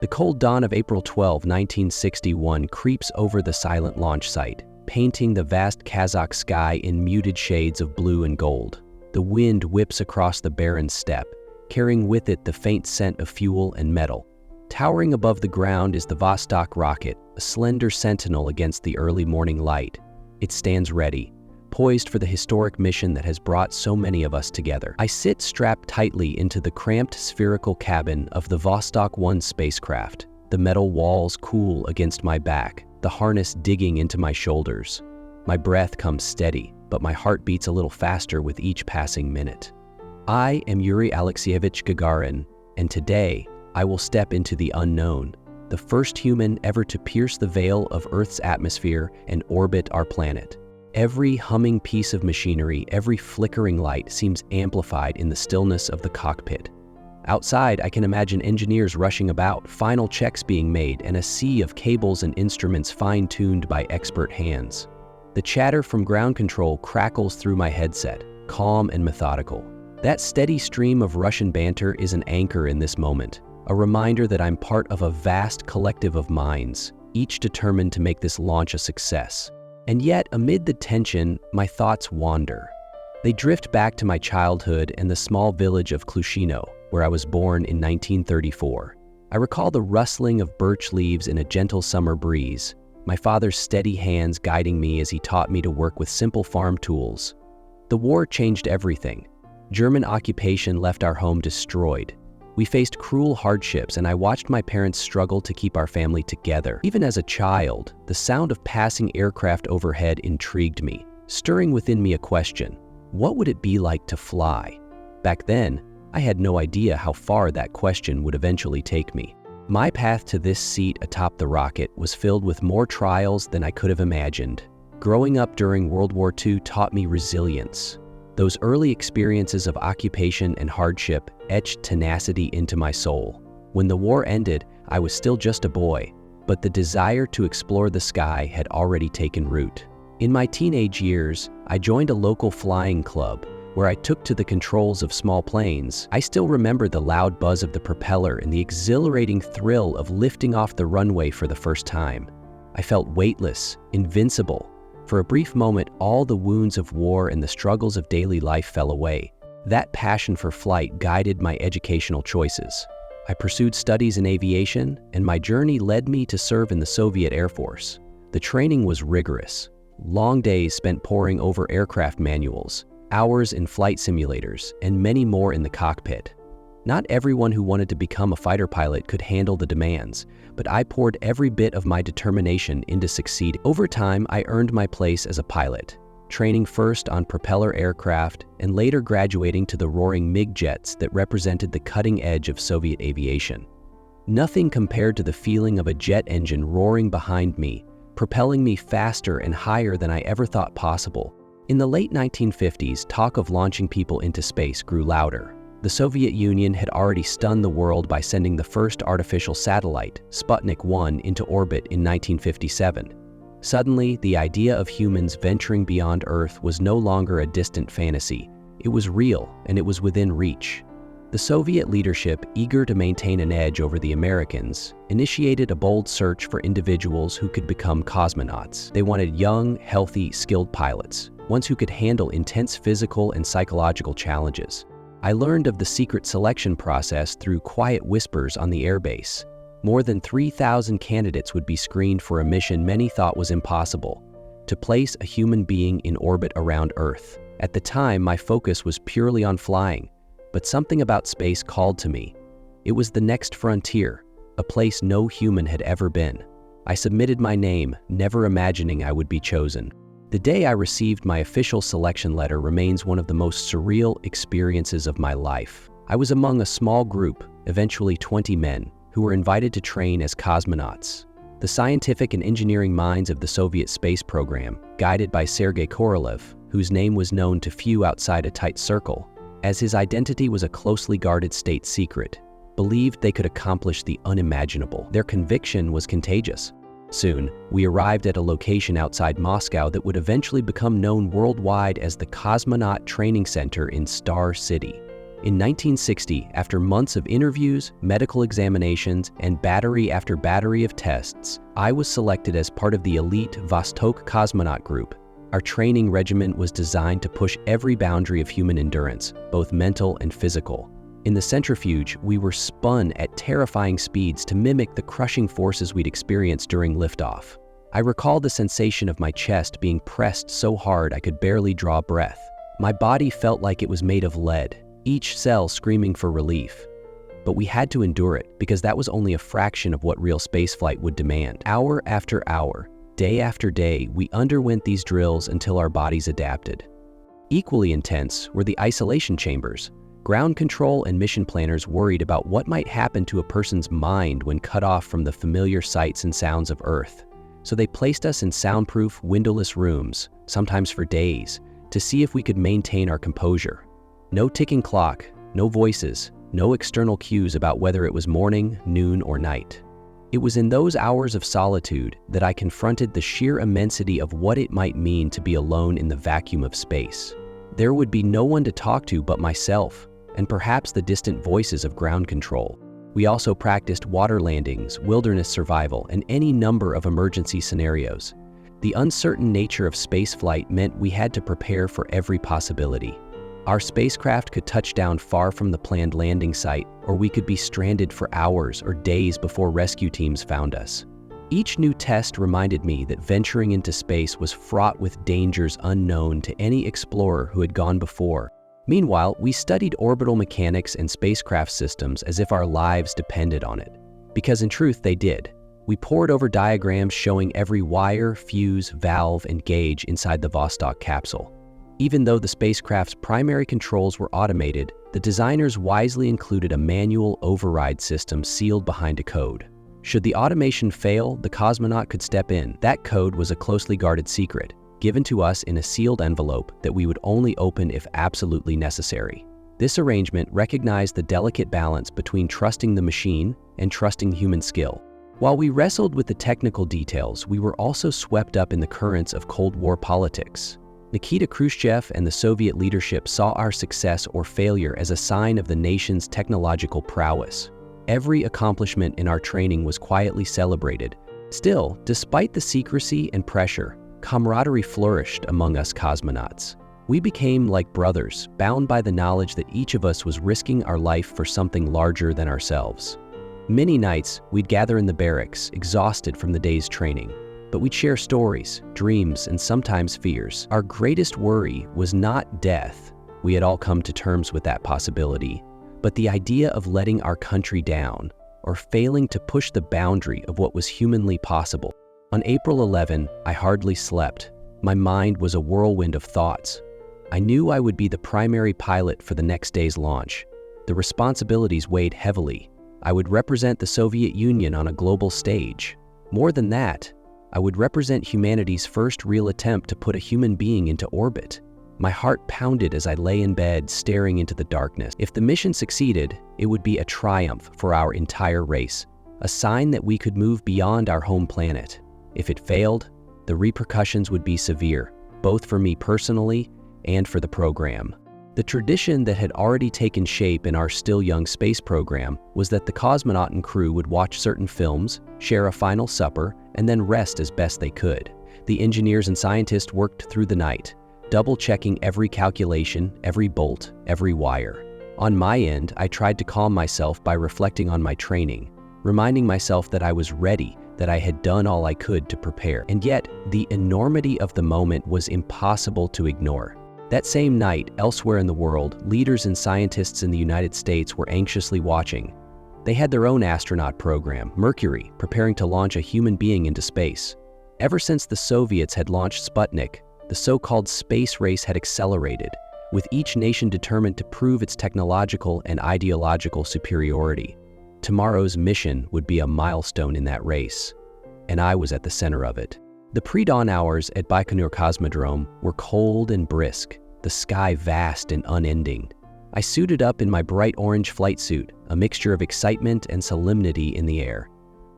The cold dawn of April 12, 1961 creeps over the silent launch site, painting the vast Kazakh sky in muted shades of blue and gold. The wind whips across the barren steppe, carrying with it the faint scent of fuel and metal. Towering above the ground is the Vostok rocket, a slender sentinel against the early morning light. It stands ready, poised for the historic mission that has brought so many of us together. I sit strapped tightly into the cramped spherical cabin of the Vostok 1 spacecraft, the metal walls cool against my back, the harness digging into my shoulders. My breath comes steady, but my heart beats a little faster with each passing minute. I am Yuri Gagarin, and today I will step into the unknown, the first human ever to pierce the veil of Earth's atmosphere and orbit our planet. Every humming piece of machinery, every flickering light seems amplified in the stillness of the cockpit. Outside, I can imagine engineers rushing about, final checks being made, and a sea of cables and instruments fine-tuned by expert hands. The chatter from ground control crackles through my headset, calm and methodical. That steady stream of Russian banter is an anchor in this moment, a reminder that I'm part of a vast collective of minds, each determined to make this launch a success. And yet, amid the tension, my thoughts wander. They drift back to my childhood and the small village of Klushino, where I was born in 1934. I recall the rustling of birch leaves in a gentle summer breeze, my father's steady hands guiding me as he taught me to work with simple farm tools. The war changed everything. German occupation left our home destroyed. We faced cruel hardships, and I watched my parents struggle to keep our family together. Even as a child, the sound of passing aircraft overhead intrigued me, stirring within me a question: what would it be like to fly? Back then, I had no idea how far that question would eventually take me. My path to this seat atop the rocket was filled with more trials than I could have imagined. Growing up during World War II taught me resilience. Those early experiences of occupation and hardship etched tenacity into my soul. When the war ended, I was still just a boy, but the desire to explore the sky had already taken root. In my teenage years, I joined a local flying club where I took to the controls of small planes. I still remember the loud buzz of the propeller and the exhilarating thrill of lifting off the runway for the first time. I felt weightless, invincible. For a brief moment, all the wounds of war and the struggles of daily life fell away. That passion for flight guided my educational choices. I pursued studies in aviation, and my journey led me to serve in the Soviet Air Force. The training was rigorous. Long days spent poring over aircraft manuals, hours in flight simulators, and many more in the cockpit. Not everyone who wanted to become a fighter pilot could handle the demands, but I poured every bit of my determination into succeeding. Over time, I earned my place as a pilot, training first on propeller aircraft and later graduating to the roaring MiG jets that represented the cutting edge of Soviet aviation. Nothing compared to the feeling of a jet engine roaring behind me, propelling me faster and higher than I ever thought possible. In the late 1950s, talk of launching people into space grew louder. The Soviet Union had already stunned the world by sending the first artificial satellite, Sputnik 1, into orbit in 1957. Suddenly, the idea of humans venturing beyond Earth was no longer a distant fantasy. It was real, and it was within reach. The Soviet leadership, eager to maintain an edge over the Americans, initiated a bold search for individuals who could become cosmonauts. They wanted young, healthy, skilled pilots, ones who could handle intense physical and psychological challenges. I learned of the secret selection process through quiet whispers on the airbase. More than 3,000 candidates would be screened for a mission many thought was impossible: to place a human being in orbit around Earth. At the time, my focus was purely on flying, but something about space called to me. It was the next frontier, a place no human had ever been. I submitted my name, never imagining I would be chosen. The day I received my official selection letter remains one of the most surreal experiences of my life. I was among a small group, eventually 20 men, who were invited to train as cosmonauts. The scientific and engineering minds of the Soviet space program, guided by Sergei Korolev, whose name was known to few outside a tight circle, as his identity was a closely guarded state secret, believed they could accomplish the unimaginable. Their conviction was contagious. Soon, we arrived at a location outside Moscow that would eventually become known worldwide as the Cosmonaut Training Center in Star City. In 1960, after months of interviews, medical examinations, and battery after battery of tests, I was selected as part of the elite Vostok cosmonaut group. Our training regimen was designed to push every boundary of human endurance, both mental and physical. In the centrifuge, we were spun at terrifying speeds to mimic the crushing forces we'd experienced during liftoff. I recall the sensation of my chest being pressed so hard I could barely draw breath. My body felt like it was made of lead, each cell screaming for relief. But we had to endure it because that was only a fraction of what real spaceflight would demand. Hour after hour, day after day, we underwent these drills until our bodies adapted. Equally intense were the isolation chambers. Ground control and mission planners worried about what might happen to a person's mind when cut off from the familiar sights and sounds of Earth. So they placed us in soundproof, windowless rooms, sometimes for days, to see if we could maintain our composure. No ticking clock, no voices, no external cues about whether it was morning, noon, or night. It was in those hours of solitude that I confronted the sheer immensity of what it might mean to be alone in the vacuum of space. There would be no one to talk to but myself, and perhaps the distant voices of ground control. We also practiced water landings, wilderness survival, and any number of emergency scenarios. The uncertain nature of spaceflight meant we had to prepare for every possibility. Our spacecraft could touch down far from the planned landing site, or we could be stranded for hours or days before rescue teams found us. Each new test reminded me that venturing into space was fraught with dangers unknown to any explorer who had gone before. Meanwhile, we studied orbital mechanics and spacecraft systems as if our lives depended on it. Because in truth, they did. We pored over diagrams showing every wire, fuse, valve, and gauge inside the Vostok capsule. Even though the spacecraft's primary controls were automated, the designers wisely included a manual override system sealed behind a code. Should the automation fail, the cosmonaut could step in. That code was a closely guarded secret, given to us in a sealed envelope that we would only open if absolutely necessary. This arrangement recognized the delicate balance between trusting the machine and trusting human skill. While we wrestled with the technical details, we were also swept up in the currents of Cold War politics. Nikita Khrushchev and the Soviet leadership saw our success or failure as a sign of the nation's technological prowess. Every accomplishment in our training was quietly celebrated. Still, despite the secrecy and pressure, camaraderie flourished among us cosmonauts. We became like brothers, bound by the knowledge that each of us was risking our life for something larger than ourselves. Many nights, we'd gather in the barracks, exhausted from the day's training. But we'd share stories, dreams, and sometimes fears. Our greatest worry was not death. We had all come to terms with that possibility. But the idea of letting our country down, or failing to push the boundary of what was humanly possible. On April 11, I hardly slept. My mind was a whirlwind of thoughts. I knew I would be the primary pilot for the next day's launch. The responsibilities weighed heavily. I would represent the Soviet Union on a global stage. More than that, I would represent humanity's first real attempt to put a human being into orbit. My heart pounded as I lay in bed, staring into the darkness. If the mission succeeded, it would be a triumph for our entire race, a sign that we could move beyond our home planet. If it failed, the repercussions would be severe, both for me personally and for the program. The tradition that had already taken shape in our still young space program was that the cosmonaut and crew would watch certain films, share a final supper, and then rest as best they could. The engineers and scientists worked through the night, double-checking every calculation, every bolt, every wire. On my end, I tried to calm myself by reflecting on my training, reminding myself that I was ready, that I had done all I could to prepare. And yet, the enormity of the moment was impossible to ignore. That same night, elsewhere in the world, leaders and scientists in the United States were anxiously watching. They had their own astronaut program, Mercury, preparing to launch a human being into space. Ever since the Soviets had launched Sputnik, the so-called space race had accelerated, with each nation determined to prove its technological and ideological superiority. Tomorrow's mission would be a milestone in that race, and I was at the center of it. The pre-dawn hours at Baikonur Cosmodrome were cold and brisk, the sky vast and unending. I suited up in my bright orange flight suit, a mixture of excitement and solemnity in the air.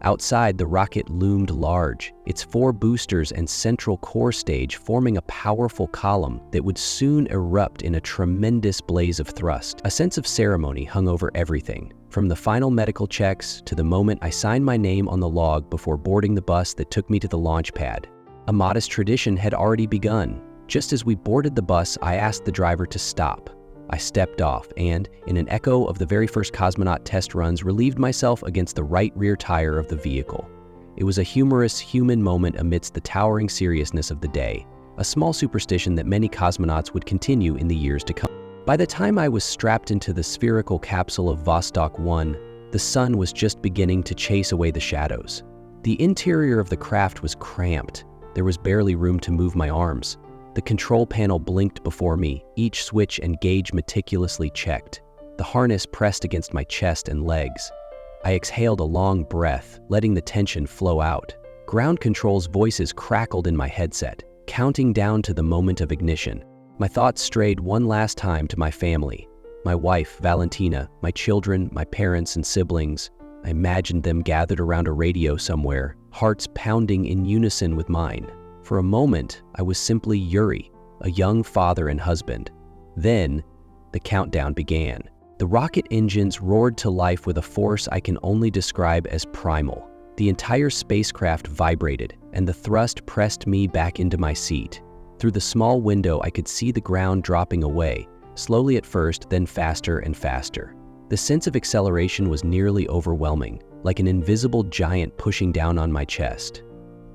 Outside, the rocket loomed large, its 4 boosters and central core stage forming a powerful column that would soon erupt in a tremendous blaze of thrust. A sense of ceremony hung over everything, from the final medical checks to the moment I signed my name on the log before boarding the bus that took me to the launch pad. A modest tradition had already begun. Just as we boarded the bus, I asked the driver to stop. I stepped off and, in an echo of the very first cosmonaut test runs, relieved myself against the right rear tire of the vehicle. It was a humorous, human moment amidst the towering seriousness of the day, a small superstition that many cosmonauts would continue in the years to come. By the time I was strapped into the spherical capsule of Vostok 1, the sun was just beginning to chase away the shadows. The interior of the craft was cramped. There was barely room to move my arms. The control panel blinked before me, each switch and gauge meticulously checked. The harness pressed against my chest and legs. I exhaled a long breath, letting the tension flow out. Ground control's voices crackled in my headset, counting down to the moment of ignition. My thoughts strayed one last time to my family. My wife, Valentina, my children, my parents and siblings. I imagined them gathered around a radio somewhere, hearts pounding in unison with mine. For a moment, I was simply Yuri, a young father and husband. Then, the countdown began. The rocket engines roared to life with a force I can only describe as primal. The entire spacecraft vibrated, and the thrust pressed me back into my seat. Through the small window, I could see the ground dropping away, slowly at first, then faster and faster. The sense of acceleration was nearly overwhelming, like an invisible giant pushing down on my chest.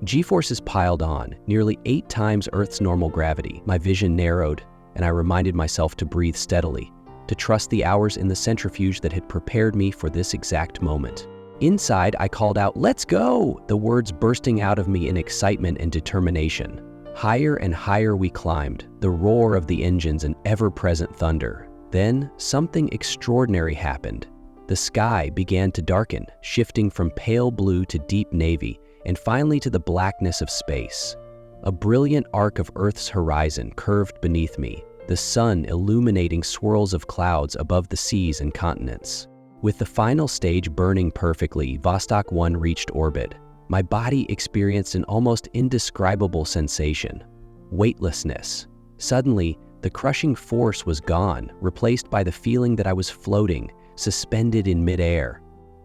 G-forces piled on, nearly 8 times Earth's normal gravity. My vision narrowed, and I reminded myself to breathe steadily, to trust the hours in the centrifuge that had prepared me for this exact moment. Inside, I called out, "Let's go!" the words bursting out of me in excitement and determination. Higher and higher we climbed, the roar of the engines and ever-present thunder. Then, something extraordinary happened. The sky began to darken, shifting from pale blue to deep navy, and finally to the blackness of space. A brilliant arc of Earth's horizon curved beneath me, the sun illuminating swirls of clouds above the seas and continents. With the final stage burning perfectly, Vostok 1 reached orbit. My body experienced an almost indescribable sensation: weightlessness. Suddenly, the crushing force was gone, replaced by the feeling that I was floating, suspended in midair.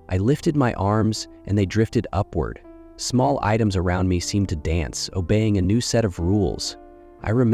I lifted my arms, and they drifted upward. Small items around me seemed to dance, obeying a new set of rules.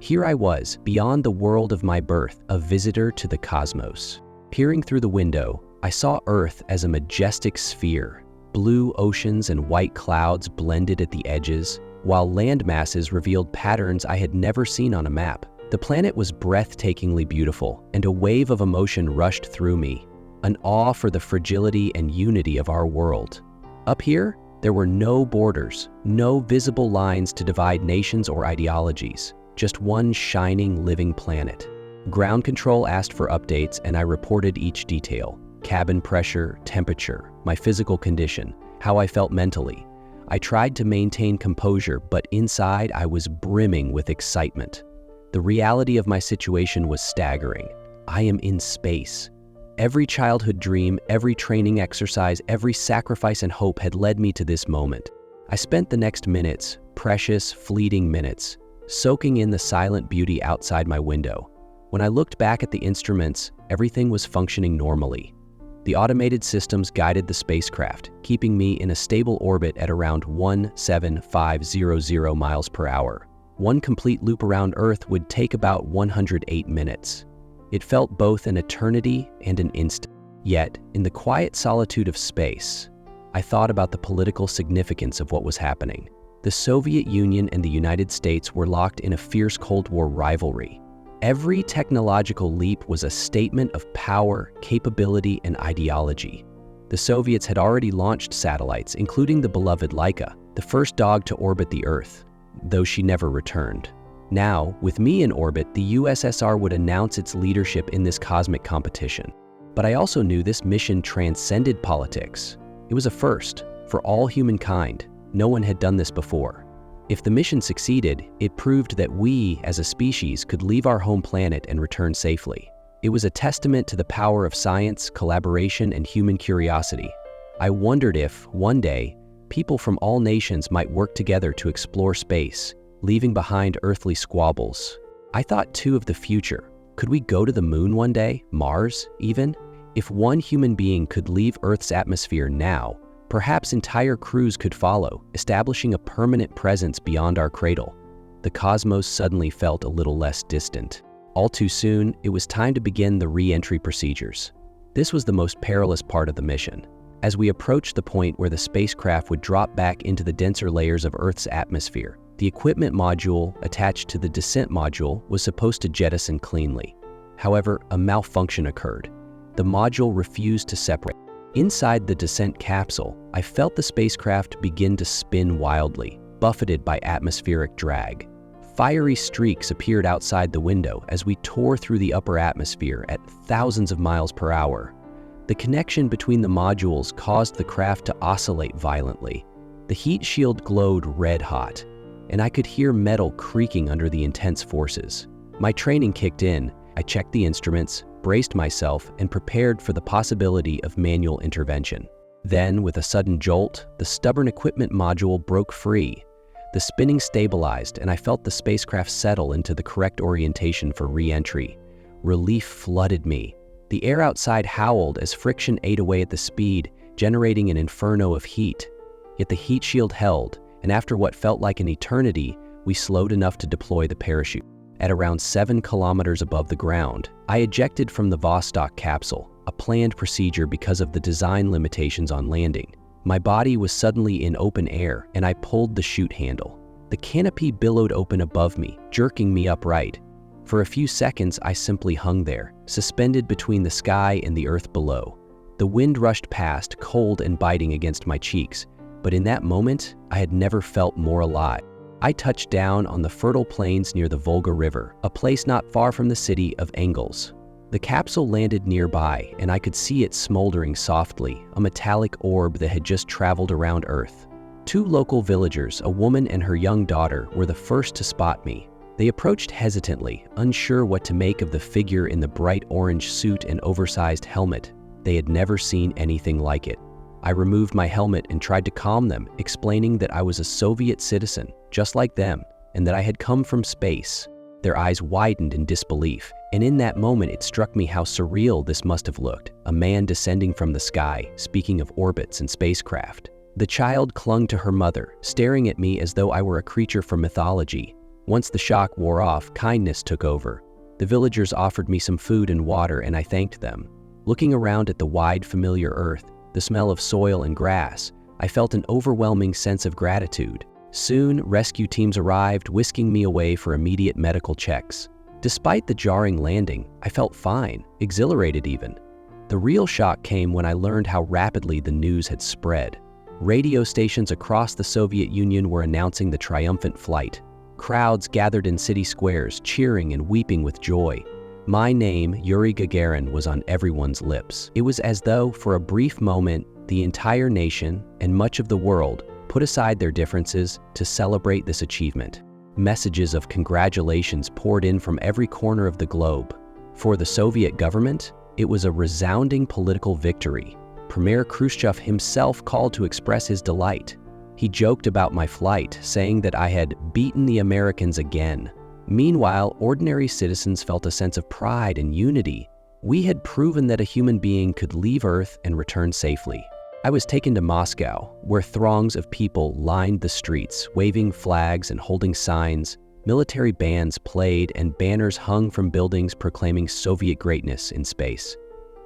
Here I was, beyond the world of my birth, a visitor to the cosmos. Peering through the window, I saw Earth as a majestic sphere. Blue oceans and white clouds blended at the edges, while land masses revealed patterns I had never seen on a map. The planet was breathtakingly beautiful, and a wave of emotion rushed through me, an awe for the fragility and unity of our world. Up here, there were no borders, no visible lines to divide nations or ideologies, just one shining, living planet. Ground control asked for updates, and I reported each detail: cabin pressure, temperature, my physical condition, how I felt mentally. I tried to maintain composure, but inside I was brimming with excitement. The reality of my situation was staggering. I am in space. Every childhood dream, every training exercise, every sacrifice and hope had led me to this moment. I spent the next minutes, precious, fleeting minutes, soaking in the silent beauty outside my window. When I looked back at the instruments, everything was functioning normally. The automated systems guided the spacecraft, keeping me in a stable orbit at around 17500 miles per hour. One complete loop around Earth would take about 108 minutes. It felt both an eternity and an instant. Yet, in the quiet solitude of space, I thought about the political significance of what was happening. The Soviet Union and the United States were locked in a fierce Cold War rivalry. Every technological leap was a statement of power, capability, and ideology. The Soviets had already launched satellites, including the beloved Laika, the first dog to orbit the Earth, though she never returned. Now, with me in orbit, the USSR would announce its leadership in this cosmic competition. But I also knew this mission transcended politics. It was a first for all humankind. No one had done this before. If the mission succeeded, it proved that we, as a species, could leave our home planet and return safely. It was a testament to the power of science, collaboration, and human curiosity. I wondered if, one day, people from all nations might work together to explore space, leaving behind earthly squabbles. I thought too of the future. Could we go to the moon one day? Mars, even? If one human being could leave Earth's atmosphere now, perhaps entire crews could follow, establishing a permanent presence beyond our cradle. The cosmos suddenly felt a little less distant. All too soon, it was time to begin the re-entry procedures. This was the most perilous part of the mission. As we approached the point where the spacecraft would drop back into the denser layers of Earth's atmosphere, the equipment module attached to the descent module was supposed to jettison cleanly. However, a malfunction occurred. The module refused to separate. Inside the descent capsule, I felt the spacecraft begin to spin wildly, buffeted by atmospheric drag. Fiery streaks appeared outside the window as we tore through the upper atmosphere at thousands of miles per hour. The connection between the modules caused the craft to oscillate violently. The heat shield glowed red-hot, and I could hear metal creaking under the intense forces. My training kicked in. I checked the instruments, braced myself, and prepared for the possibility of manual intervention. Then, with a sudden jolt, the stubborn equipment module broke free. The spinning stabilized, and I felt the spacecraft settle into the correct orientation for re-entry. Relief flooded me. The air outside howled as friction ate away at the speed, generating an inferno of heat. Yet the heat shield held, and after what felt like an eternity, we slowed enough to deploy the parachute. At around 7 kilometers above the ground, I ejected from the Vostok capsule, a planned procedure because of the design limitations on landing. My body was suddenly in open air, and I pulled the chute handle. The canopy billowed open above me, jerking me upright. For a few seconds, I simply hung there, suspended between the sky and the earth below. The wind rushed past, cold and biting against my cheeks, but in that moment, I had never felt more alive. I touched down on the fertile plains near the Volga River, a place not far from the city of Engels. The capsule landed nearby, and I could see it smoldering softly, a metallic orb that had just traveled around Earth. 2 local villagers, a woman and her young daughter, were the first to spot me. They approached hesitantly, unsure what to make of the figure in the bright orange suit and oversized helmet. They had never seen anything like it. I removed my helmet and tried to calm them, explaining that I was a Soviet citizen, just like them, and that I had come from space. Their eyes widened in disbelief, and in that moment it struck me how surreal this must have looked, a man descending from the sky, speaking of orbits and spacecraft. The child clung to her mother, staring at me as though I were a creature from mythology. Once the shock wore off, kindness took over. The villagers offered me some food and water, and I thanked them. Looking around at the wide, familiar earth, the smell of soil and grass, I felt an overwhelming sense of gratitude. Soon, rescue teams arrived, whisking me away for immediate medical checks. Despite the jarring landing, I felt fine, exhilarated even. The real shock came when I learned how rapidly the news had spread. Radio stations across the Soviet Union were announcing the triumphant flight. Crowds gathered in city squares, cheering and weeping with joy. My name, Yuri Gagarin, was on everyone's lips. It was as though, for a brief moment, the entire nation and much of the world put aside their differences to celebrate this achievement. Messages of congratulations poured in from every corner of the globe. For the Soviet government, it was a resounding political victory. Premier Khrushchev himself called to express his delight. He joked about my flight, saying that I had beaten the Americans again. Meanwhile, ordinary citizens felt a sense of pride and unity. We had proven that a human being could leave Earth and return safely. I was taken to Moscow, where throngs of people lined the streets, waving flags and holding signs. Military bands played and banners hung from buildings proclaiming Soviet greatness in space.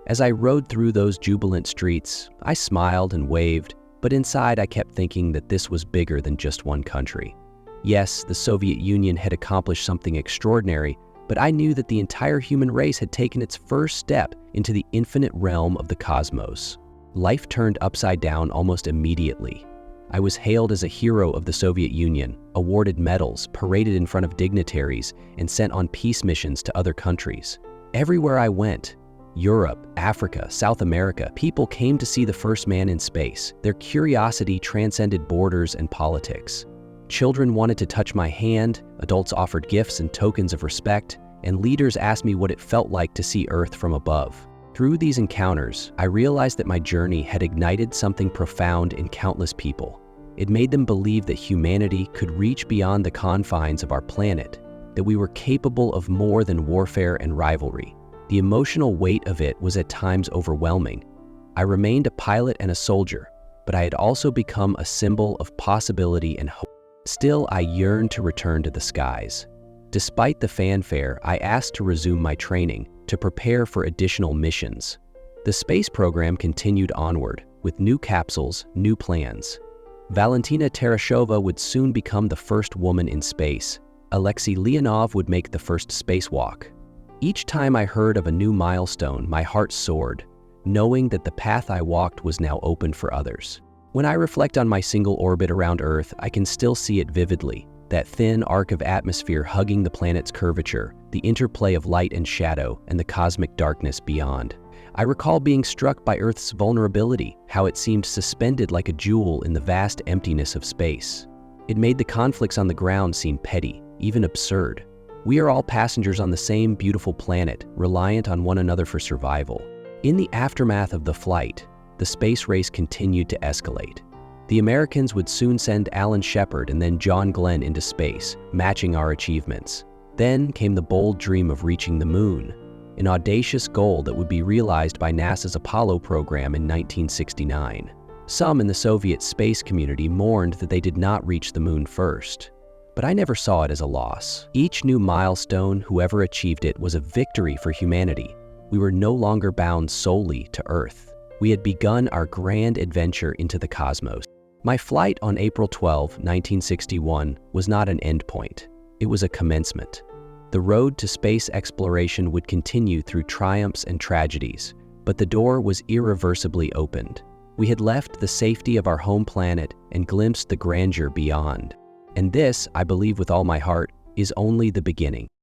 As I rode through those jubilant streets, I smiled and waved, but inside I kept thinking that this was bigger than just one country. Yes, the Soviet Union had accomplished something extraordinary, but I knew that the entire human race had taken its first step into the infinite realm of the cosmos. Life turned upside down almost immediately. I was hailed as a hero of the Soviet Union, awarded medals, paraded in front of dignitaries, and sent on peace missions to other countries. Everywhere I went, Europe, Africa, South America, people came to see the first man in space. Their curiosity transcended borders and politics. Children wanted to touch my hand, adults offered gifts and tokens of respect, and leaders asked me what it felt like to see Earth from above. Through these encounters, I realized that my journey had ignited something profound in countless people. It made them believe that humanity could reach beyond the confines of our planet, that we were capable of more than warfare and rivalry. The emotional weight of it was at times overwhelming. I remained a pilot and a soldier, but I had also become a symbol of possibility and hope. Still, I yearned to return to the skies. Despite the fanfare, I asked to resume my training, to prepare for additional missions. The space program continued onward, with new capsules, new plans. Valentina Tereshkova would soon become the first woman in space. Alexei Leonov would make the first spacewalk. Each time I heard of a new milestone, my heart soared, knowing that the path I walked was now open for others. When I reflect on my single orbit around Earth, I can still see it vividly, that thin arc of atmosphere hugging the planet's curvature, the interplay of light and shadow, and the cosmic darkness beyond. I recall being struck by Earth's vulnerability, how it seemed suspended like a jewel in the vast emptiness of space. It made the conflicts on the ground seem petty, even absurd. We are all passengers on the same beautiful planet, reliant on one another for survival. In the aftermath of the flight, the space race continued to escalate. The Americans would soon send Alan Shepard and then John Glenn into space, matching our achievements. Then came the bold dream of reaching the moon, an audacious goal that would be realized by NASA's Apollo program in 1969. Some in the Soviet space community mourned that they did not reach the moon first. But I never saw it as a loss. Each new milestone, whoever achieved it, was a victory for humanity. We were no longer bound solely to Earth. We had begun our grand adventure into the cosmos. My flight on April 12, 1961, was not an endpoint. It was a commencement. The road to space exploration would continue through triumphs and tragedies, but the door was irreversibly opened. We had left the safety of our home planet and glimpsed the grandeur beyond. And this, I believe with all my heart, is only the beginning.